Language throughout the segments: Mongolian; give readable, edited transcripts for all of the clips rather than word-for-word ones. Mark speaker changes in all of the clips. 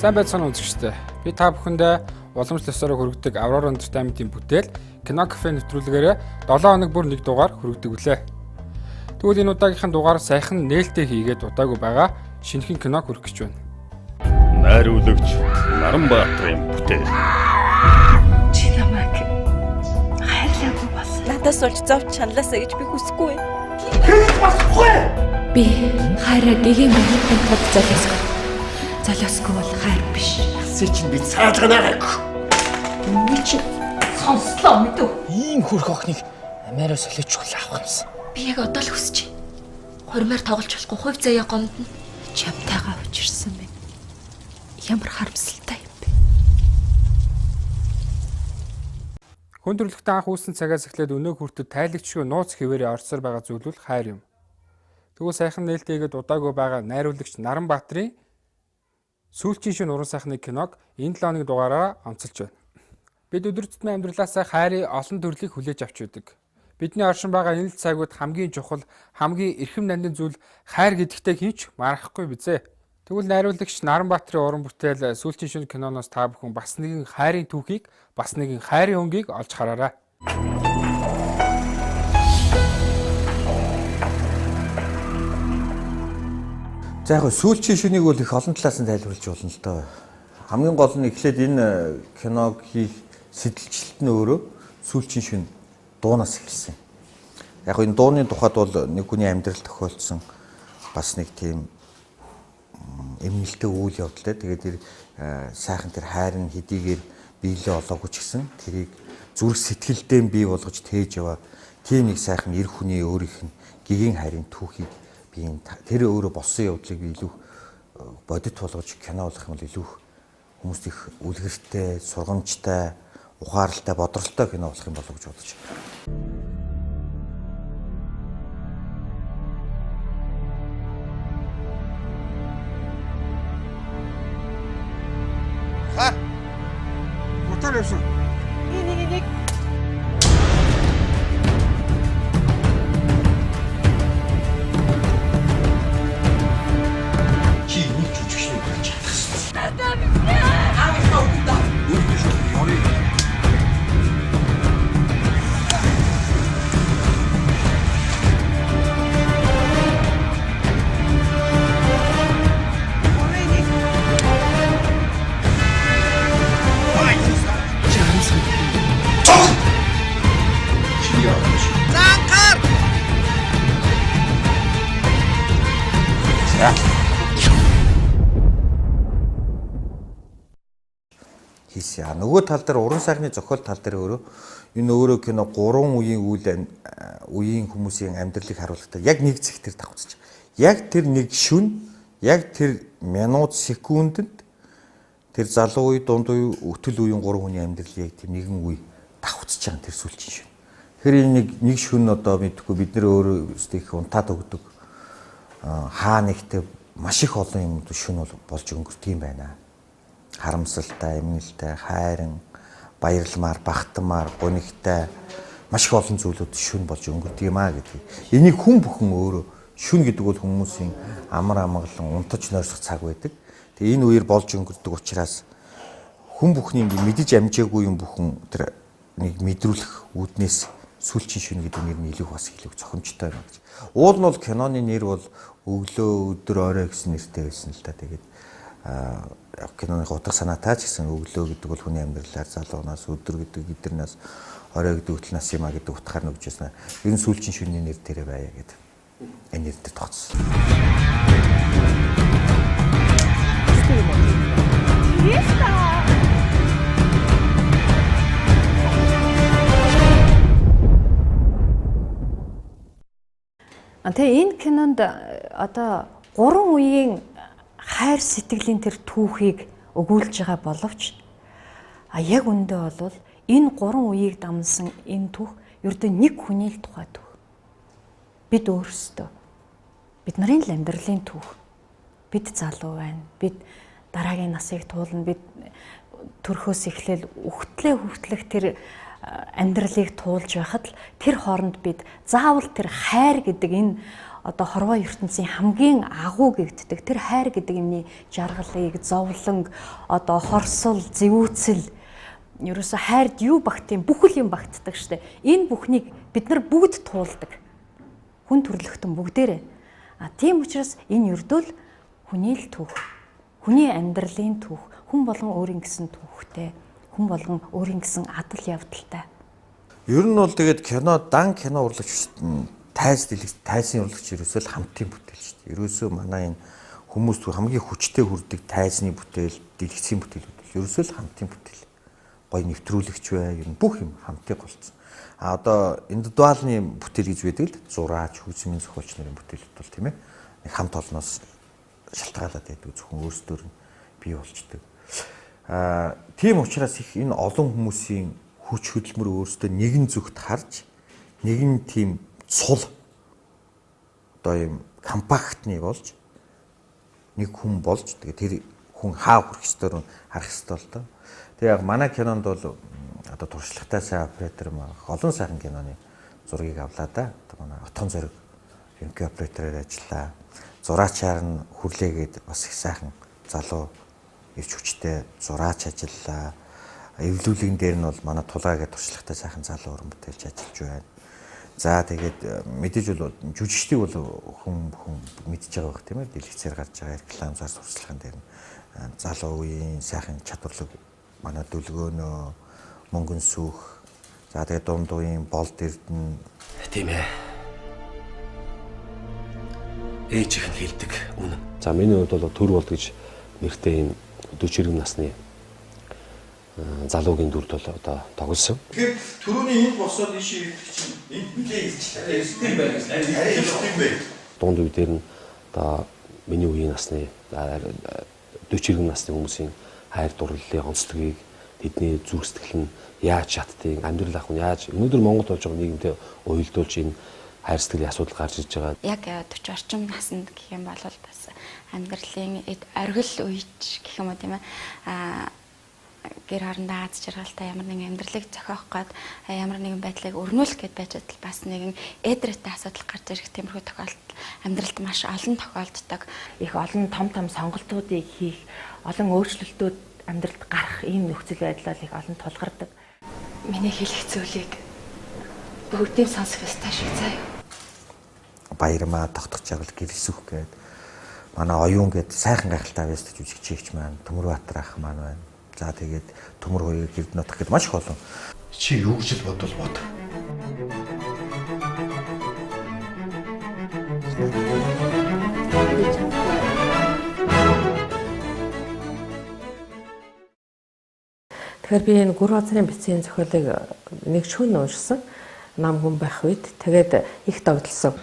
Speaker 1: Сайн байцгаана үзэгчдээ. Би та бүхэндээ уламжлалт ёсоор хүргэдэг Aurora Entertainment-ийн бүтээл Кино кафе нэвтрүүлгээрээ 7 хоног бүр нэг дугаар хүргэдэг үлээ. Тэгвэл энэ удаагийнхын дугаар сайхан нээлттэй хийгээд удаагүй байгаа шинэхэн кино хүргэх гэж байна.
Speaker 2: Найруулагч Наранбаатарын бүтээл.
Speaker 3: Чи намайг хайрлаагүй бас. Надаас олж зовч чанлаасаа гэж би хүсэхгүй.
Speaker 4: Хэрэг басахгүй.
Speaker 3: Би хайраа гэгээн байхад тод залиосгүй. Залиосгүй бол хайр биш.
Speaker 4: Сэ чинь би цаалганаа.
Speaker 3: Үгүй чи сонслоо мэдв.
Speaker 5: Ийм хөрх охиныг Америкаас солиоч авах юмсан.
Speaker 3: Би яг одоо л хүсэж байна. Хормоор тоглож болохгүй хувь заяа гомдно. Чамтайгаа учирсан байна. Ямар харамсалтай юм бэ?
Speaker 1: Хүн төрөлхтөн анх үүссэн цагаас эхлээд өнөө хүртэл тайлагчгүй нууц хэвээрээ орсоор байгаа зүйл бол хайр юм. Тэгвэл сайхан нээлттэйгээд удаагүй байгаа найруулагч Наранбаатарын сүүлчийн шөнө уран сайхны киног энэ 7 хоногийн дугаараараа онцолж байна. Бид өдөр тутмын амьдралаасаа хайрын олон төрлийг хүлээж авч байдаг. Бидний оршин байгаа энэ л цагууд хамгийн чухал, хамгийн эрхэм нандин зүйл хайр гэдэгтэй хинч марахгүй бизээ. Тэгвэл найруулагч Наранбаатарын уран бүтээл сүүлчийн шөнө киноноос та бүхэн бас нэгэн хайрын түүхийг, бас нэгэн хайрын өнгийг олж хараарай.
Speaker 6: За яг сүүлчийн шөнийг бол их олон талаас нь тайлбарлаж болно л доо. Хамгийн гол нь эхлээд энэ киног хийх сэтэлчлэлт нь өөрөө сүүлчийн шөн дуунаас эхэлсэн. Яг энэ дууны тухайд бол нэг хүний амьдрал тохиолдсон бас нэг тийм эмнэлтэй үйл явдалтай. Тэгээд тэр сайхан тэр хайрын хэдийгээр биелээ олоогүй ч гэсэн тэрийг зүрх сэтгэлдээ бий болгож тээж яваа тийм нэг сайхан эр хүний өөрийнх нь гэгээн хайрын түүхийг тэр өөрөө болсон явдлыг би илүү бодит болгож кино болох юм бол илүү хүмүүст их үлгэртэй, сургамжтай, ухаарлалтай, бодролтой кино болох юм болов гэж бодож байна.
Speaker 4: Ха? Мотор явсан.
Speaker 3: Нэг.
Speaker 6: Хийсэн. Нөгөө тал дээр уран сайхны зохиол тал дээр өөрөө энэ өөрөө кино 3 үеийн хүмүүсийн амьдралыг харуулдаг. Яг нэг зэг тэр давхцаж. Яг тэр нэг шүн, яг тэр минут секундэд тэр залуу үе, дунд үе, өтөл үеийн 3 хүний амьдрал яг тэр нэгэн үе давхцаж байгаа тэр сүүлчийн шүн. Тэгэхээр энэ нэг шүн одоо мэдхгүй бид нэр өөрөө их унтаад өгдөг. Хаа нэгтэй маш их олон юм шүн болж өнгөрдөг юм байна. Харамсалтай, эмнэлтэй, хайрын, баярламаар, багтамаар, гонигтай маш их олон зүйлүүд шүн болж өнгөрдөг юм аа гэдэг. Энийг хүн бүхэн өөрөө шүн гэдэг бол хүмүүсийн амар амгалан унтаж нойрсох цаг байдаг. Тэгээ энэ үеэр болж өнгөрдөг учраас хүн бүхний ингэ мэдэж амжаагүй юм бүхэн тэр нэг мэдрүүлэх үүднээс сүүлчийн шүн гэдэг нэр нь илүү бас илүү зохимжтой байна гэж. Уул нь бол киноны нэр бол өглөө, өдөр, орой гэсэн нэртэй байсан л да. Тэгээд киноны утга санаатай ч гэсэн өглөө гэдэг бол хүний амьдралаар залуунаас, өдөр гэдэг эдэрнээс, орой гэдэг хөтлнаас юм а гэдэг утгаар нөгж яснаа. Ер нь сүүлчийн шүний нэр тэрэ байя гэдэг. Энэ нэр дээр тогтсон.
Speaker 7: Тэгээ энэ кинонд одоо 3 үеийн хайр сэтгэлийн тэр түүхийг өгүүлж байгаа боловч яг үндэ бол энэ 3 үеийг дамсан энэ түүх ердөө нэг хүний л тухай түүх. Бид өөрсдөө бид нарын л амьдралын түүх. Бид залуу байна. Бид дараагийн насыг туулна. Бид төрхөөс эхлээл үхтлээ хүртэлх тэр амьдралыг туулж байхад л тэр хооронд бид заавал тэр хайр гэдэг энэ одоо хорвоо ертөнцийн хамгийн агуу гэгддэг тэр хайр гэдэг юмны жаргалыг зовлон одоо хорсол, зэвүүцэл ерөөсө хайрд юу багт юм бүхэл юм багтдаг штэ. Энэ бүхнийг бид нар бүгд туулдаг. Хүн төрлөختөн бүгдээрээ. Тийм учраас энэ ердөө хүний л түүх. Хүний амьдралын түүх. Хүн болгон өөрийн гэсэн түүхтэй. Хүн болгон өөрийн гэсэн адал явдалтай.
Speaker 6: Ер нь бол тэгээд дан кино урлагч тайзны урлагч ерөөсөө л хамтын бүтээл шүү дээ. Ерөөсөө манай энэ хүмүүс хамгийн хүчтэй хүрдэг тайзны бүтээл, дэлгэцийн бүтээлүүд ерөөсөө л хамтын бүтээл. Гой нэвтрүүлэгч бай, ер нь бүх юм хамтыг голцсон. Одоо индивидуалны бүтээл гэж байдаг л зураач, хөгжмийн зохиолч нарын бүтээлүүд бол тийм ээ. Нэг хамт олноос шалтгаалаад байдаг зөвхөн өөрсдөр нь бий болчдөг. Тийм учраас их энэ олон хүмүүсийн хүч хөдөлмөр өөрсдөө нэгэн зүгт харж нэгэн тийм цул одоо юм компактны болж нэг хүн болж тэгээ тэр хүн хаа хүрэх ёстойр нь харах ёстой л доо. Тэгээ яг манай кинонд бол одоо туршлагатай сайн оператор олон сайхан киноны зургийг авлаа да. Одоо манай Отгон зориг эмки оператороор ажиллаа. Зураачаар нь хүрлээгээд бас их сайхан залуу ирч хүчтэй зураач ажиллаа. Эвлүүлэгэн дээр нь бол манай тулгаагийн туршлагатай сайхан залуу уран бүтээлч ажиллаж байна. За тэгээд мэдээж бол жүжигчдийг бол хүн мэдж байгаа байх тийм ээ. Дэлгэцээр гарч байгаа реклам зар сурталчилгаан дээр нь залуу үеийн сайхан чадварлаг манай дүлгөөнөө мөнгөн сүх. За тэгээд дунд үеийн болд эрдэнэ.
Speaker 5: Тийм ээ. Ээж их хэлдэг үнэн.
Speaker 8: За миний хувьд бол төр болд гэж нэртэй энэ 40 иргэн насны залуугийн дүрд бол одоо тоглосон.
Speaker 6: Тэгэхээр түрүүний энд босоод ийш ирэх чинь энд нэлээ хэлчихлээ. Эстэй байх гэсэн. Арай эстэй байх.
Speaker 8: Дунд үе дээр нь одоо миний үеийн насны 40 иргэн насны хүмүүсийн хайр дурлалын онцлогийг тэдний зүрх сэтгэл нь яаж чаддгийг амьдрал ах нь яаж өнөөдөр Монгол болж байгаа нийгэмтэй уялдуулж энэ хайр сэтгэлийн асуудал гарч ирж байгаа.
Speaker 9: Яг 40 орчим наснд гэх юм бол бас амьдралын оргил үеч гэх юм уу тийм ээ гэр хоорондоо аз жаргалтай ямар нэгэн амьдралыг зохиох гээд ямар нэгэн байдлыг өрнүүлэх гээд байж чадвал бас нэгэн эдрэтэй асуудал гарч ирэх тиймэрхүү тохиолдол амьдралд маш олон тохиолддог.
Speaker 7: Их олон том сонголтуудыг хийх, олон өөрчлөлтүүд амьдралд гарах ийм нөхцөл байдлаар их олон тулгардаг.
Speaker 3: Миний хэлэх зүйлийг бүгдийг сонсох ёстой шиг заяа.
Speaker 6: Баярмаа тогтох жагвал гэрэлсүх гээд манай оюун гээд сайхан гайхалтай байсдаг жүжигчийгч маань Төмөрбаатар ах маань байна. За тэгээд төмөр хоёрыг гэрд нутах гэдэг маш их олон.
Speaker 4: Чи юу гэж бодвол бод.
Speaker 7: Тэгэхээр би энэ гүр газрын бицийн зохиолыг нэг шөнө уншсан. Нам хүн байх үед тэгээд их догдолсон.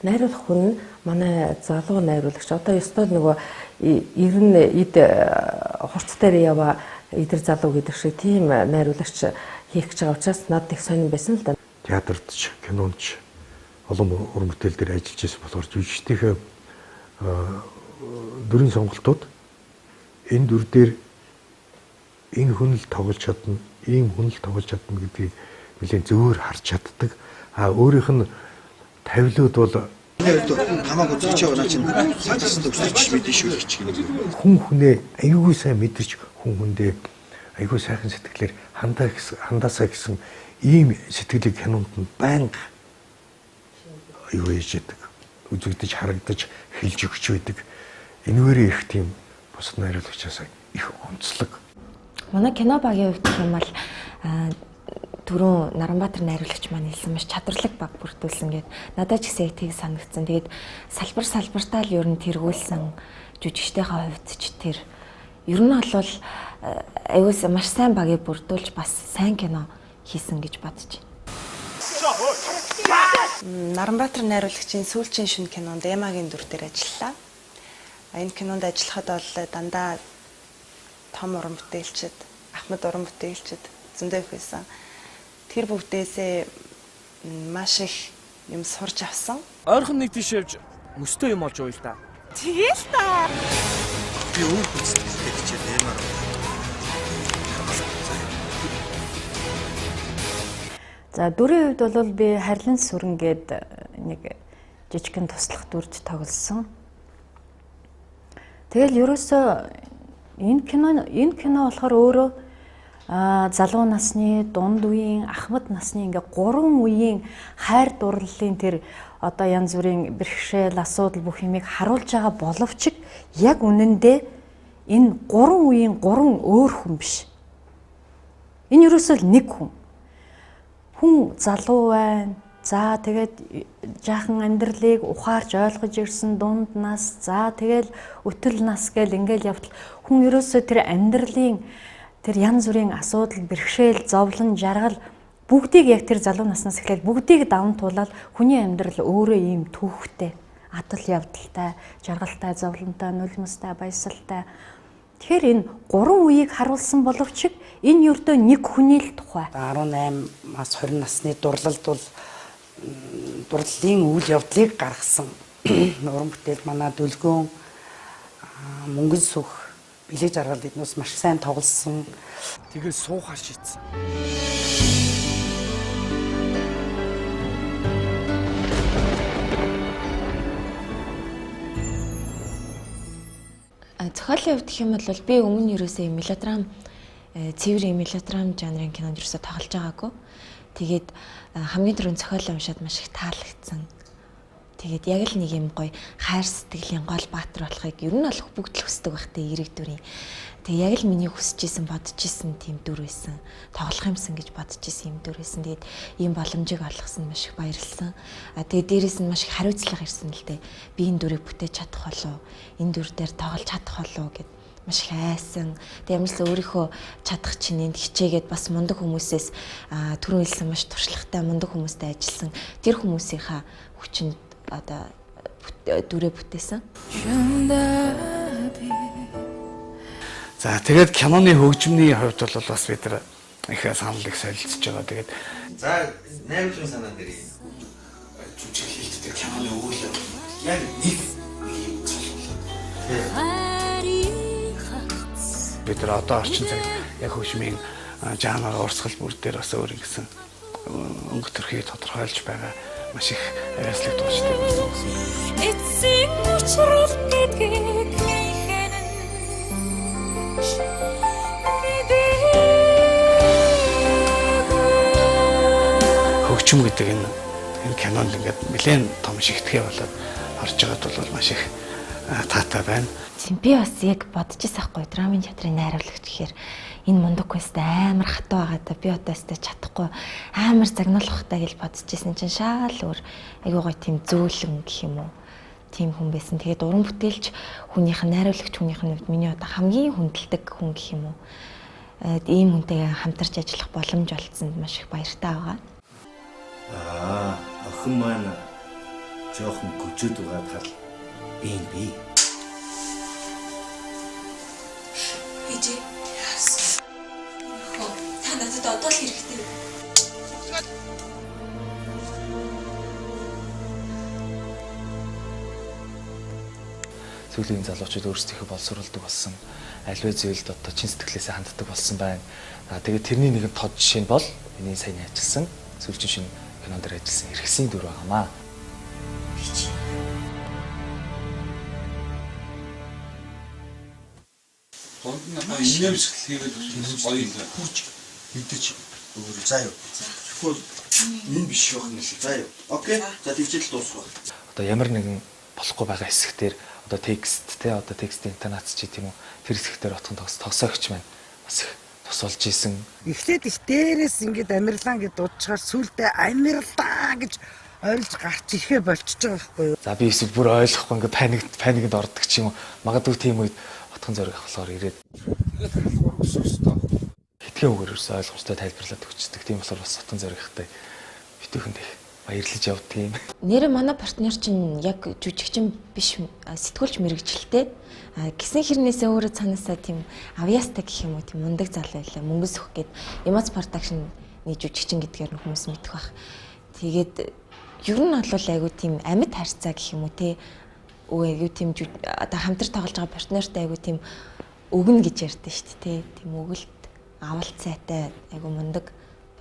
Speaker 7: Найруулах хүн манай залуу найруулагч одоо ёстой нөгөө 90 эд хурц дээр яваа идэр залуу гэдэг шиг тийм найруулагч хийх гэж байгаа учраас надад их сонирн байсан л да.
Speaker 10: Театрт ч, кинонд ч олон уран бүтээл дээр ажиллаж байсан болохоор жүжигчдийнхээ дүрийн сонголтууд энэ дүр дээр энэ хүн л тоглож чадна, ийм хүн л тоглож чадна гэдгийг нэлээд зөвөр харж чаддаг. Өөрийнх нь тавилууд бол
Speaker 4: хамаагүй зүйч яваа чинь саатсан төгсөж мэдэн шүү гэж гинэ.
Speaker 10: хүн хүнээ аюулгүй сайн мэдэрч хүн хүндээ аюулгүй сайхан сэтгэлээр хандаасаа гэсэн ийм сэтгэлийг кинонд нь байнга юу хийж яадаг. Үзэгдэж харагдаж хэлж өгч байдаг. Энэвэрээ их тийм бусад найруулагчаас их онцлог.
Speaker 3: Манай кино багийн хувьд гэх юм бол түрүүн Наранбаатар найруулагч маань хэлсэн маш чадварлаг баг бүрдүүлсэн гэд надад ч гэсэн тийг санагдсан. Тэгээд салбартаа л ер нь тэргүүлсэн жүжигчдийнхээ хувьд ч тэр ер нь бол аюулс маш сайн багийг бүрдүүлж бас сайн кино хийсэн гэж бодож байна.
Speaker 11: Наранбаатар найруулагчийн сүүлчийн шөнө кинонд Эмагийн дүр дээр ажиллалаа. Энэ кинонд ажиллахад бол дандаа том уран бүтээлчд, Ахмад уран бүтээлчд зөндөө их байсан. Тэр бүгдээсээ маш их юм сурч авсан.
Speaker 5: Ойрхон нэг тийшээвж өстой юм олж уйл та.
Speaker 11: Тэгэл та.
Speaker 4: Би өөр хүчтэй чичээд нэмэр.
Speaker 7: За дүрийн хувьд бол би Харлин сүрэн гээд нэг жижигхэн туслах дүрд тоглосон. Тэгэл ерөөсөө энэ кино болохоор өөрөө залуу насны, дунд үеийн, ахмад насны ингээ 3 үеийн хайр дурлалын тэр одоо янз бүрийн бэрхшээл, асуудал бүх юмыг харуулж байгаа боловч яг үнэндээ энэ 3 үеийн 3 өөр хүн биш. Энэ ерөөсөө л нэг хүн. Хүн залуу байна. За тэгээд жаахан амьдралыг ухаарч ойлгож ирсэн дунд нас. За тэгэл өтөл нас гэл ингээл явтал хүн ерөөсөө тэр амьдралын тэр янз бүрийн асуудал, бэрхшээл, зовлон, жаргал бүгдийг яг тэр залуу наснаас эхлээд бүгдийг даван туулаад хүний амьдрал өөрөө ийм түүхтэй, адал явдалтай, жаргалтай, зовлонтой, нулимстай, баясгалтай. Тэгэхээр энэ 3 үеийг харуулсан боловч энэ ердөө нэг хүний л тухай.
Speaker 12: 18-аас 20 насны дурлалд бол дурлалын үйл явдлыг гаргасан уран бүтээл манай Дүлгөөн, Мөнгөн сүх, Билэг жаргал эднээс маш сайн тоглосон.
Speaker 5: Тэгээд суухаар шийдсэн.
Speaker 3: Зохиолын хувьд гэх юм бол би өмнө ерөөсөө мелодрам, цэвэр мелодрам жанрын кинонд ерөөсөө тоглож байгаагүй. Тэгээд хамгийн түрүүнд зохиолоо уншаад маш их таалагдсан. Тэгээд яг л нэг юм гоё хайр сэтгэлийн гол баатар болохыг ер нь бол бүгд л хүсдэг байхтай эрэг дүрийн. Тэгээд яг л миний хүсэж исэн бодож исэн тийм дүр байсан. Тоглох юмсан гэж бодож исэн юм дүр байсан. Тэгээд ийм боломжийг олгосон маш их баярлсан. Тэгээд дээрээс нь маш их хариуцлага ирсэн л дээ. Би энэ дүрийг бүтээж чадах болов. Энэ дүр дээр тоглож чадах болов гэд маш их айсан. Тэгээд ямарсаа өөрийнхөө чадах чинь энд хичээгээд бас мундаг хүмүүсээс түрүүн хэлсэн маш туршлагатай мундаг хүмүүстэй ажилласан. Тэр хүмүүсийнхаа хүчинд одоо дүрээ бүтээсэн.
Speaker 10: За тэгээд киноны хөгжмийн хувьд бол бас бид нар их санал их солилцож байгаа. Тэгээд
Speaker 6: За найруулгын санаа дээр жүжиг хийдэг киноны үйл яг нэг юм
Speaker 10: бид нар одоо орчин цаг яг хөгжмийн жанр урсгал бүр дээр бас өөр ингэсэн өнгө төрхийг тодорхойлж байгаа маш их арайслаг дуучтай байсан.
Speaker 13: Эцсийн учрал гэдгийг
Speaker 10: хөгжим гэдэг энэ кинонд ингээд нэлээд том шигтгэе болоод орж байгаад бол маш их таатай байна.
Speaker 3: Би бас яг бодож байсан хгүй драмын театрын найруулагч гэхээр энэ мундаг quest амар хатуу байгаа да би одоо өстэй чадахгүй амар загнуулах таа гэж бодож байсан чинь шаал өөр айгуу гоё тийм зөөлөн гэх юм уу тийм хүн байсан. Тэгээд уран бүтээлч хүнийх нь найруулагч хүнийх нь миний одоо хамгийн хүндэлдэг хүн гэх юм уу ийм хүнтэйгээ хамтарч ажиллах боломж олцсонд маш их баяртай байгаа.
Speaker 6: Охин маань жоохон гүжээд байгаа тал би
Speaker 13: Ижи. Та надад одоо л хэрэгтэй.
Speaker 5: Сүүлийн залуучууд өөрсдийнхөө боловсруулдаг болсон. Аливаа зүйлд одоо чин сэтгэлээсээ ханддаг болсон байна. Тэгээд тэрний нэгэн тод жишээ нь бол миний сайн ажилласан сүүлчийн шинэ кинон дээр ажилласан эргэсийн дүр байгаамаа.
Speaker 4: Хонд нь инээмсгэл хийгээд гоё хүч мэдэж өгөрөө заа юу. Тэгвэл энэ биш байх юм шиг заа юу. Окей. За тэгжэл дуусах.
Speaker 5: Одоо ямар нэгэн болохгүй байгаа хэсгээр одоо текст те одоо текстийн интонац чи тийм үү тэр хэсгээр отхон тогсоогч маань бас их тусалж исэн.
Speaker 12: Эхлээд их дээрээс ингээд амирлаа гэж дуудчихаар сүултээ амирлаа гэж ойлж гарч ирэхэ болчихж байгаа байхгүй юу.
Speaker 5: За би эсвэл бүр ойлгохгүй ингээд паникд ордог ч юм уу. Магадгүй тийм үед отхон зориг авахлаар ирээд хитгэн үгээр ерөөсөй ойлгомжтой тайлбарлаад өгчдөг. Тийм болохоор бас отхон зоригтай битүүхэнд их баярлаж явдаг юм.
Speaker 3: Нэр манай партнер чинь яг жүжигчин биш сэтгүүлч мэрэгчлээ. Гисэн хэрнээсээ өөрөө цаанаасаа тийм авьяастай гэх юм уу тийм мундаг залуу байлаа. Мөнгөн сүх гээд Ямац продакшны жүжигчин гэдгээр хүмүүс мэдэх бах. Тэгээд ер нь бол айгу тийм амьд харьцаа гэх юм уу те. Айгу тийм одоо хамтар тоглож байгаа партнертай айгу тийм өгнө гэж ярьдэн шүү дээ те. Тийм өгөлт авалт сайтай айгу мундаг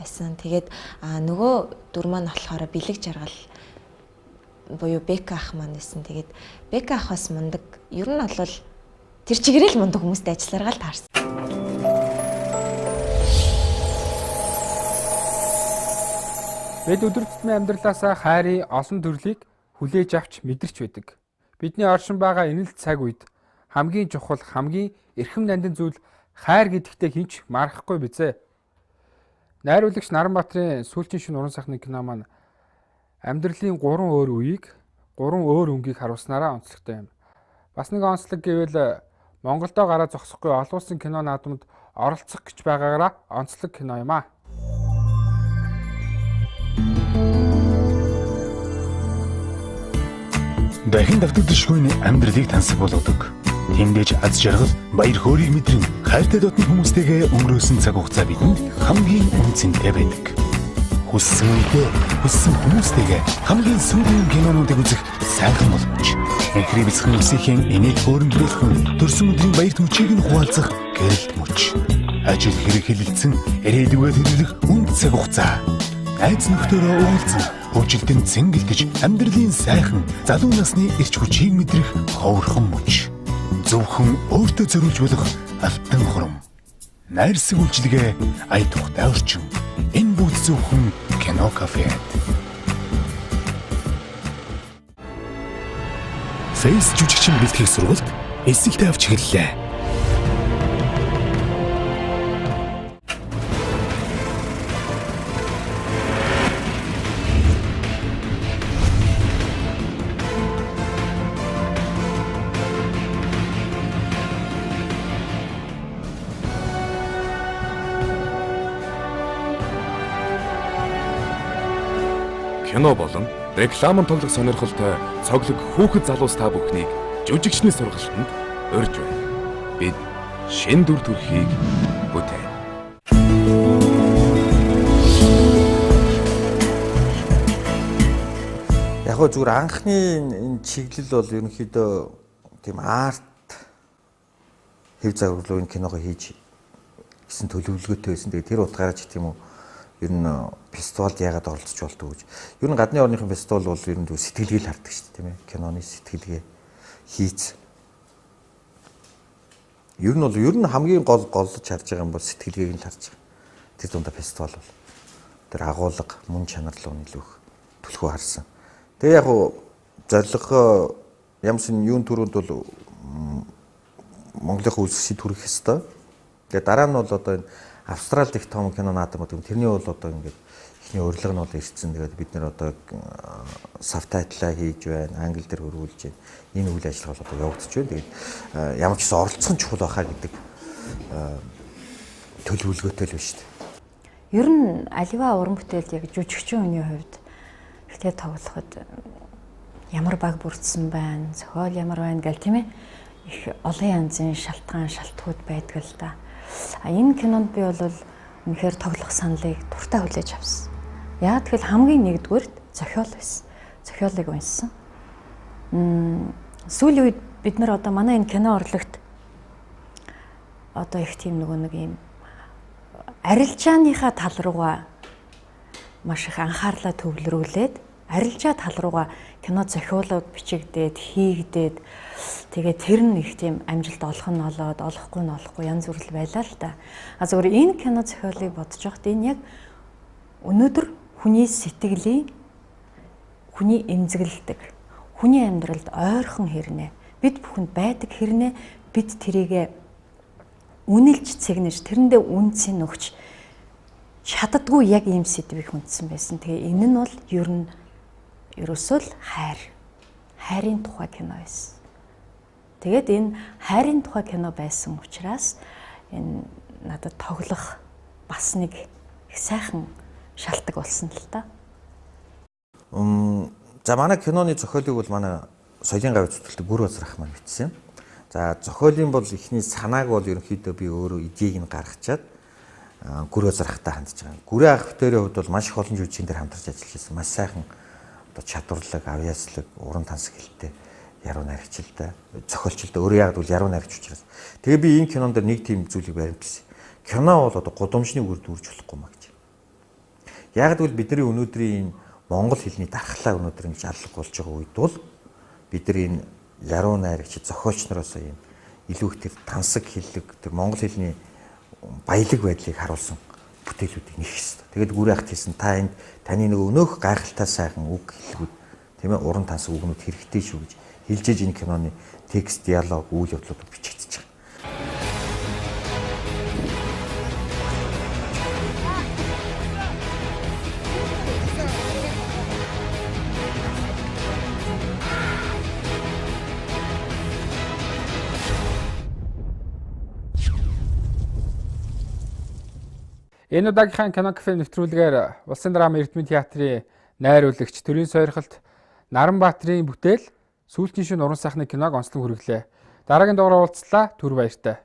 Speaker 3: байсан. Тэгээд нөгөө дүр маань болохоор бэлэг жаргал буюу Бека ах маань байсан. Тэгээд Бека ах бас мундаг. Ер нь бол тэр чигээрээ л мундаг хүмүүстэй ажилларгаа л таарсан.
Speaker 1: Бид өдөр тутмын амьдралаасаа хайрын олон төрлийг хүлээж авч мэдэрч байдаг. Бидний оршин байгаа энэ л цаг үед хамгийн чухал, хамгийн эрхэм нандин зүйл хайр гэдэгтээ хинч марахгүй бизээ. Найруулагч Наранбаатарын сүүлчийн шөнө уран сайхны кино маань амьдралын 3 өөр үеийг 3 өөр өнгийг харуулснараа онцлогтой юм. Бас нэг онцлог гэвэл Монголдоо гараа зогсохгүй олон улсын кино наадамд оролцох гэж байгаагаараа онцлог кино юм аа.
Speaker 14: Дахин давтагдшгүй амьдралыг тансаг болгодог. Тэндэж аз жаргал, баяр хөөргийг мэдрэн хайртай дотны хүмүүстэйгээ өнгөрөөсөн цаг хугацаа бидэнд хамгийн үнцэнтэй байдаг. Хүссэн үедээ, хүссэн хүмүүстэйгээ хамгийн сүүлийн кинонуудыг үзэх сайхан боломж. Энхри бэлсхэн үсгийн энийг өөрөмжлөхөн төрсөн өдрийн баяр түвшийг нь хуваалцах гэрэлт мөч. Ажил хэрэг хэлэлцэн ирээдүгээ төлөвлөх үнд цаг хугацаа. Айц нөхдөөрөө уулзсан, хөвжилтөнд цэнгэлдэж амьдралын сайхан залуу насны эрч хүчийг мэдрэх ховорхон мөч. Зөвхөн өөртөө зориулж болох алтан хурам. Найрсаг үйлчилгээ ая тухтай орчин. Энэ бүгд зөвхөн кино кафе. Фейс жүжигчин бэлтгэх сургалт эсэлтэй авч эхэллээ.
Speaker 15: Кино болон рекламын тоглох сонирхолтой цоглог хүүхэд залуус та бүхнийг жүжигчний сургалтанд урьж байна. Бид шин дүр төрхийг бүтээн.
Speaker 6: Яг гоо зүгээр анхны энэ чиглэл бол ерөнхийдөө тийм арт хэв загварлуу энэ киногоо хийж гэсэн төлөвлөгөөтэй байсан. Тэгээ тэр утгаараа ч тийм үү ер нь фестивалд яагаад оролцож болтгоо гэж. Ер нь гадны орныхон фестивал бол ер нь сэтгэлгээ л хардаг шүү дээ, тийм ээ. Киноны сэтгэлгээ хийц. Ер нь хамгийн голж харж байгаа юм бол сэтгэлгээг нь харж байгаа. Тэр дундаа фестивал бол тэр агуулга, мөн чанар руу нөлөөх төлхөө харсан. Тэгээ яг уу зорилго ямар ч юун төрөнд бол Монголын үлсийг түргэх ёстой. Тэгээ дараа нь бол одоо энэ Австралид их том кино наадамуд юм. Тэрний бол одоо ингээд ихний урилга нь бол ирсэн. Тэгээд бид нэр одоо сабтайтлаа хийж байна, англи дээр хөрвүүлж байна. Энэ үйл ажиллагаа бол одоо явагдаж байна. Тэгээд ямар ч гэсэн оролцох нь чухал байхаа гэдэг төлөвлөгөөтэй л байна шүү дээ.
Speaker 7: Ер нь аливаа уран бүтээлд яг жүжигчин хүний хувьд ихтэй тоглоход ямар баг бүрдсэн байна, зохиол ямар байна гэл тийм ээ. Их олон янзын шалтгаан, шалтгууд байдаг л да. Энэ кинонд би бол үнэхээр тоглох саналыг дуртай хүлээж авсан. Яг тэгэл хамгийн нэгдүгээрт зохиол байсан. Зохиолыг уншсан. Сүүлийн үед бид нар одоо манай энэ кино урлагт одоо их тийм нэг юм арилжааныхаа тал руугаа маш их анхаарлаа төвлөрүүлээд арилжаа тал руугаа кино зохиолууд бичигдээд хийгдээд тэгээд тэр нь их тийм амжилт олох нь олоод олохгүй нь олохгүй янз бүрэл байлаа л да. Зөвхөн энэ кино зохиолыг бодож байхад энэ яг өнөөдөр хүний сэтгэлийг хүний эмзэглэдэг, хүний амьдралд ойрхон хэрнээ, бид бүхэнд байдаг хэрнээ бид тэрийгэ үнэлж цэгнэж тэрэндээ үнцэн өгч чаддгүй яг ийм сэдвийг хүндсэн байсан. Тэгээ энэ нь бол ерөөсөө л хайрын тухай кино байсан. Тэгээд энэ хайрын тухай кино байсан учраас энэ надад тоглох бас нэг их сайхан шалтгаан болсон л та.
Speaker 6: За манай киноны зохиолыг бол манай соёлын гавь зүтгэлтэй Гүр Базрах маань бичсэн. За зохиолын бол ихний санааг бол ерөнхийдөө би өөрөө идеийг нь гаргачаад Гүр Базрахтай хандж байгаа. Гүрээ ах бүтээрийн хувьд бол маш их олон жүжигчин дээр хамтарч ажиллаж байсан. Маш сайхан одоо чадварлаг, авьяаслаг, уран тансаг хэлтэй яруу найрагчтай, зохиолчтой өөрөө яг бол яруу найрагч учраас. Тэгээ би энэ кинонд нэг тийм зүйлийг баримтсан. Кино бол одоо гудамжны үр дүрж болохгүй маа гэж. Яг гэвэл бидний өнөөдрийн энэ монгол хэлний дархлаа өнөөдөр ингэж алга болж байгаа үед бол бид нар энэ яруу найрагч зохиолч нароос ийм илүү их тэр тансаг хэллэг тэр монгол хэлний баялаг байдлыг харуулсан бүтээлүүдийг нэх хэрэгтэй. Тэгээд гүрээ ахт хэлсэн та энд таны нэг өнөөх гайхалтай сайхан үг хэллэгүүд тийм ээ уран тансаг үгнүүд хэрэгтэй шүү гэж хэлж ээж энэ киноны текст, диалог, үйл явдлууд бичигдэж байгаа.
Speaker 1: Энэ удаагийнхаа кино кафе нэвтрүүлгээр Улсын драма Эрдмийн театрын найруулагч Төрийн сойрхолт Наранбаатарын бүтээл Сүүлчийн шөнө уран сайхны киног онцлон хүргэлээ. Дараагийн дугаараар уулзлаа. Түр баяртай.